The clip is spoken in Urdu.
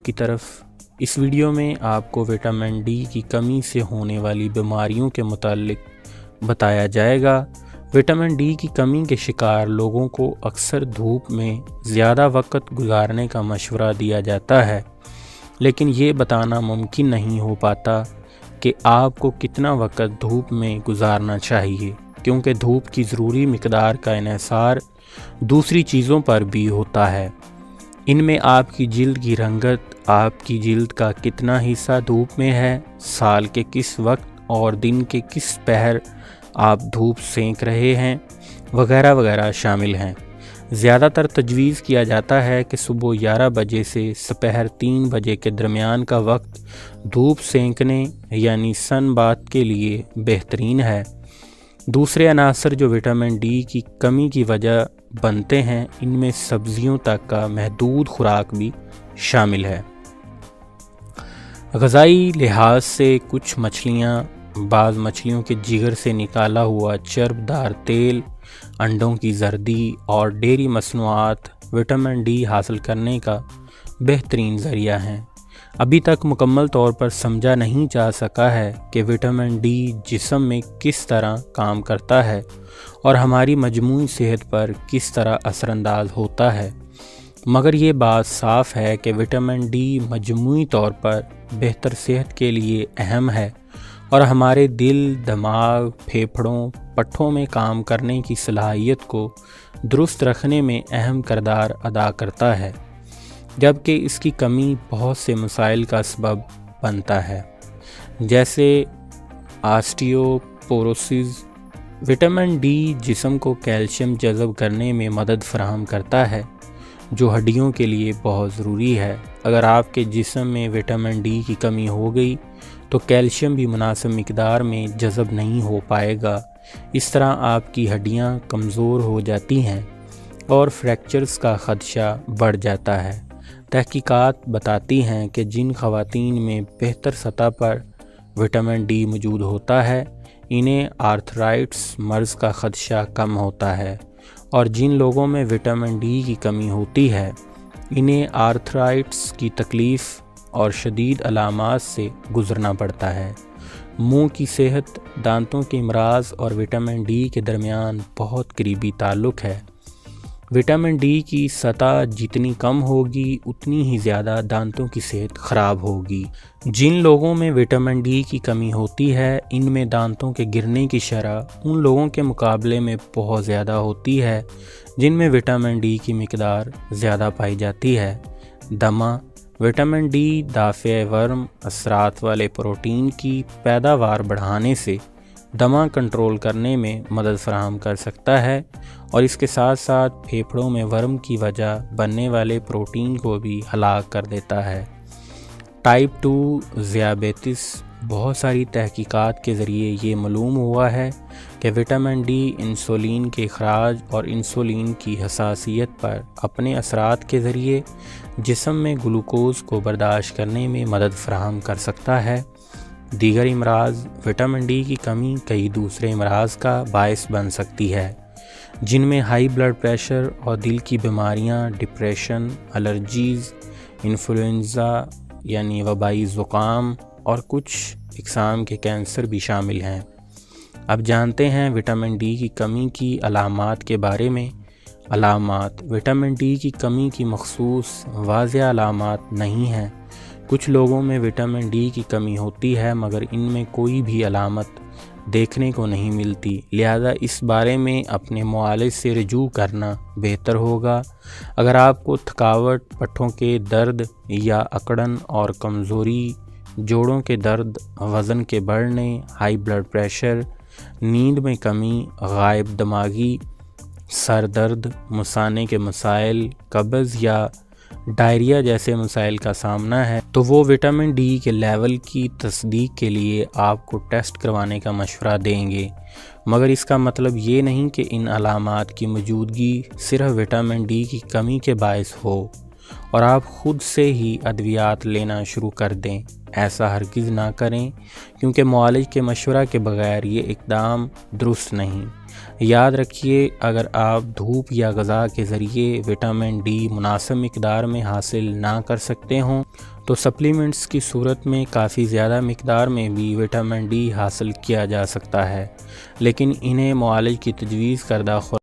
کی طرف۔ اس ویڈیو میں آپ کو وٹامن ڈی کی کمی سے ہونے والی بیماریوں کے متعلق بتایا جائے گا۔ وٹامن ڈی کی کمی کے شکار لوگوں کو اکثر دھوپ میں زیادہ وقت گزارنے کا مشورہ دیا جاتا ہے، لیکن یہ بتانا ممکن نہیں ہو پاتا کہ آپ کو کتنا وقت دھوپ میں گزارنا چاہیے، کیونکہ دھوپ کی ضروری مقدار کا انحصار دوسری چیزوں پر بھی ہوتا ہے۔ ان میں آپ کی جلد کی رنگت، آپ کی جلد کا کتنا حصہ دھوپ میں ہے، سال کے کس وقت اور دن کے کس پہر آپ دھوپ سینک رہے ہیں، وغیرہ وغیرہ شامل ہیں۔ زیادہ تر تجویز کیا جاتا ہے کہ صبح 11 بجے سے سپہر 3 بجے کے درمیان کا وقت دھوپ سینکنے یعنی سن باتھ کے لیے بہترین ہے۔ دوسرے عناصر جو وٹامن ڈی کی کمی کی وجہ بنتے ہیں، ان میں سبزیوں تک کا محدود خوراک بھی شامل ہے۔ غذائی لحاظ سے کچھ مچھلیاں، بعض مچھلیوں کے جگر سے نکالا ہوا چرب دار تیل، انڈوں کی زردی اور ڈیری مصنوعات وٹامن ڈی حاصل کرنے کا بہترین ذریعہ ہیں۔ ابھی تک مکمل طور پر سمجھا نہیں جا سکا ہے کہ وٹامن ڈی جسم میں کس طرح کام کرتا ہے اور ہماری مجموعی صحت پر کس طرح اثر انداز ہوتا ہے، مگر یہ بات صاف ہے کہ وٹامن ڈی مجموعی طور پر بہتر صحت کے لیے اہم ہے اور ہمارے دل، دماغ، پھیپھڑوں، پٹھوں میں کام کرنے کی صلاحیت کو درست رکھنے میں اہم کردار ادا کرتا ہے، جبکہ اس کی کمی بہت سے مسائل کا سبب بنتا ہے، جیسے آسٹیوپوروسس۔ وٹامن ڈی جسم کو کیلشیم جذب کرنے میں مدد فراہم کرتا ہے، جو ہڈیوں کے لیے بہت ضروری ہے۔ اگر آپ کے جسم میں وٹامن ڈی کی کمی ہو گئی تو کیلشیم بھی مناسب مقدار میں جذب نہیں ہو پائے گا۔ اس طرح آپ کی ہڈیاں کمزور ہو جاتی ہیں اور فریکچرز کا خدشہ بڑھ جاتا ہے۔ تحقیقات بتاتی ہیں کہ جن خواتین میں بہتر سطح پر وٹامن ڈی موجود ہوتا ہے، انہیں آرتھرائٹس مرض کا خدشہ کم ہوتا ہے، اور جن لوگوں میں وٹامن ڈی کی کمی ہوتی ہے، انہیں آرتھرائٹس کی تکلیف اور شدید علامات سے گزرنا پڑتا ہے۔ منہ کی صحت، دانتوں کے امراض اور وٹامن ڈی کے درمیان بہت قریبی تعلق ہے۔ وٹامن ڈی کی سطح جتنی کم ہوگی، اتنی ہی زیادہ دانتوں کی صحت خراب ہوگی۔ جن لوگوں میں وٹامن ڈی کی کمی ہوتی ہے، ان میں دانتوں کے گرنے کی شرح ان لوگوں کے مقابلے میں بہت زیادہ ہوتی ہے جن میں وٹامن ڈی کی مقدار زیادہ پائی جاتی ہے۔ دمہ، وٹامن ڈی دافع ورم اثرات والے پروٹین کی پیداوار بڑھانے سے دمہ کنٹرول کرنے میں مدد فراہم کر سکتا ہے، اور اس کے ساتھ ساتھ پھیپھڑوں میں ورم کی وجہ بننے والے پروٹین کو بھی ہلاک کر دیتا ہے۔ ٹائپ 2 ذیابیطس۔ بہت ساری تحقیقات کے ذریعے یہ معلوم ہوا ہے کہ وٹامن ڈی انسولین کے اخراج اور انسولین کی حساسیت پر اپنے اثرات کے ذریعے جسم میں گلوکوز کو برداشت کرنے میں مدد فراہم کر سکتا ہے۔ دیگر امراض۔ وٹامن ڈی کی کمی کئی دوسرے امراض کا باعث بن سکتی ہے، جن میں ہائی بلڈ پریشر اور دل کی بیماریاں، ڈپریشن، الرجیز، انفلوئنزا یعنی وبائی زکام اور کچھ اقسام کے کینسر بھی شامل ہیں۔ اب جانتے ہیں وٹامن ڈی کی کمی کی علامات کے بارے میں۔ علامات۔ وٹامن ڈی کی کمی کی مخصوص واضح علامات نہیں ہیں۔ کچھ لوگوں میں وٹامن ڈی کی کمی ہوتی ہے، مگر ان میں کوئی بھی علامت دیکھنے کو نہیں ملتی، لہذا اس بارے میں اپنے معالج سے رجوع کرنا بہتر ہوگا۔ اگر آپ کو تھکاوٹ، پٹھوں کے درد یا اکڑن اور کمزوری، جوڑوں کے درد، وزن کے بڑھنے، ہائی بلڈ پریشر، نیند میں کمی، غائب دماغی، سر درد، مثانے کے مسائل، قبض یا ڈائریا جیسے مسائل کا سامنا ہے، تو وہ وٹامن ڈی کے لیول کی تصدیق کے لیے آپ کو ٹیسٹ کروانے کا مشورہ دیں گے، مگر اس کا مطلب یہ نہیں کہ ان علامات کی موجودگی صرف وٹامن ڈی کی کمی کے باعث ہو اور آپ خود سے ہی ادویات لینا شروع کر دیں۔ ایسا ہرگز نہ کریں، کیونکہ معالج کے مشورہ کے بغیر یہ اقدام درست نہیں۔ یاد رکھیے، اگر آپ دھوپ یا غذا کے ذریعے وٹامن ڈی مناسب مقدار میں حاصل نہ کر سکتے ہوں تو سپلیمنٹس کی صورت میں کافی زیادہ مقدار میں بھی وٹامن ڈی حاصل کیا جا سکتا ہے، لیکن انہیں معالج کی تجویز کردہ